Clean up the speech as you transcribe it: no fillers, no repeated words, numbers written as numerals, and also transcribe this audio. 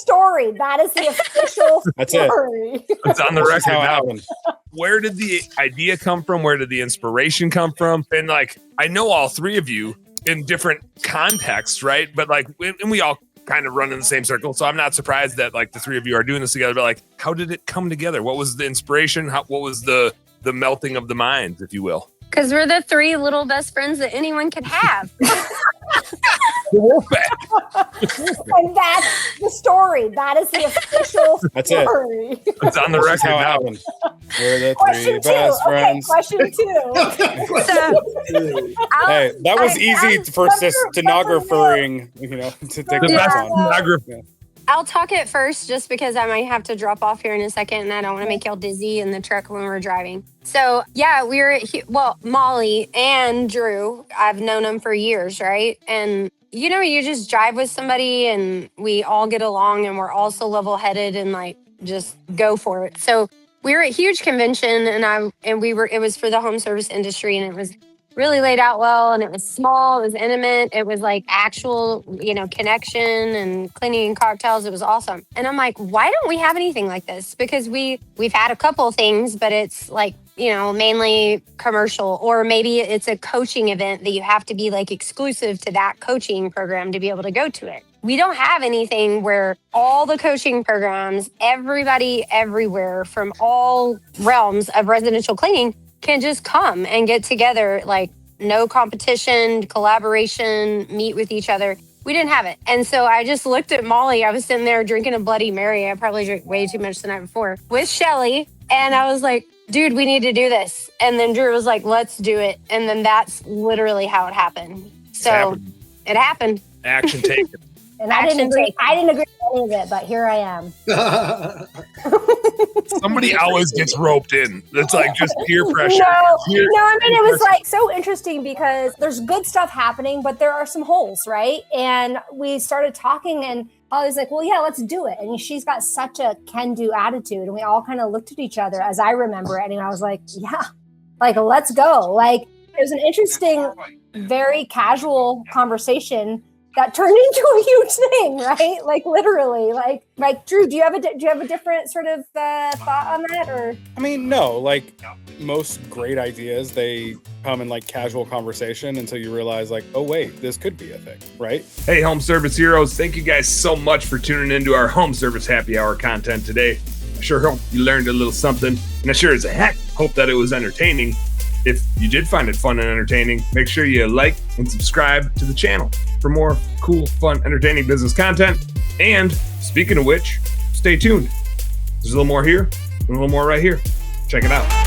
story. That is the official That's story. It's on the That's record how it now. happened. Where did the idea come from? Where did the inspiration come from? And like, I know all three of you in different contexts, right? But like, and we all kind of run in the same circle. So I'm not surprised that like the three of you are doing this together. But like, how did it come together? What was the inspiration? What was the melting of the minds, if you will? Because we're the three little best friends that anyone could have. The Wolfpack. And that's the story. That is the official That's it. story. It's on the That's record how it now. happened. We're the Question three two. best Okay, friends. question two. Hey, that was easy for let's do- stenographering, to take The the best on. stenographer. I'll talk it first just because I might have to drop off here in a second and I don't want to make y'all dizzy in the truck when we're driving. So yeah, Molly and Drew, I've known them for years, right? And you just drive with somebody and we all get along and we're all so level-headed and like just go for it. So we were at a huge convention it was for the home service industry and it was really laid out well and it was small, it was intimate, it was like actual, connection and cleaning and cocktails. It was awesome. And I'm like, why don't we have anything like this? Because we've had a couple things, but it's like, mainly commercial, or maybe it's a coaching event that you have to be like exclusive to that coaching program to be able to go to it. We don't have anything where all the coaching programs, everybody everywhere from all realms of residential cleaning can just come and get together, like no competition, collaboration, meet with each other. We didn't have it. And so I just looked at Molly. I was sitting there drinking a Bloody Mary. I probably drank way too much the night before with Shelly. And I was like, dude, we need to do this. And then Drew was like, let's do it. And then that's literally how it happened. So it happened. Action taken. And I didn't agree with any of it, but here I am. Somebody always gets roped in. It's like just peer pressure. It was like so interesting because there's good stuff happening, but there are some holes, right? And we started talking and I was like, well, yeah, let's do it. And she's got such a can-do attitude. And we all kind of looked at each other as I remember it. And I was like, yeah, like, let's go. Like, it was an interesting, very casual conversation that turned into a huge thing, right? Like literally, like Drew, do you have a different sort of thought on that, or? I mean, no, like most great ideas, they come in like casual conversation until you realize like, oh wait, this could be a thing, right? Hey, home service heroes, thank you guys so much for tuning into our home service happy hour content today. I sure hope you learned a little something, and I sure as a heck hope that it was entertaining. If you did find it fun and entertaining, make sure you like and subscribe to the channel for more cool, fun, entertaining business content. And speaking of which, stay tuned. There's a little more here and a little more right here. Check it out.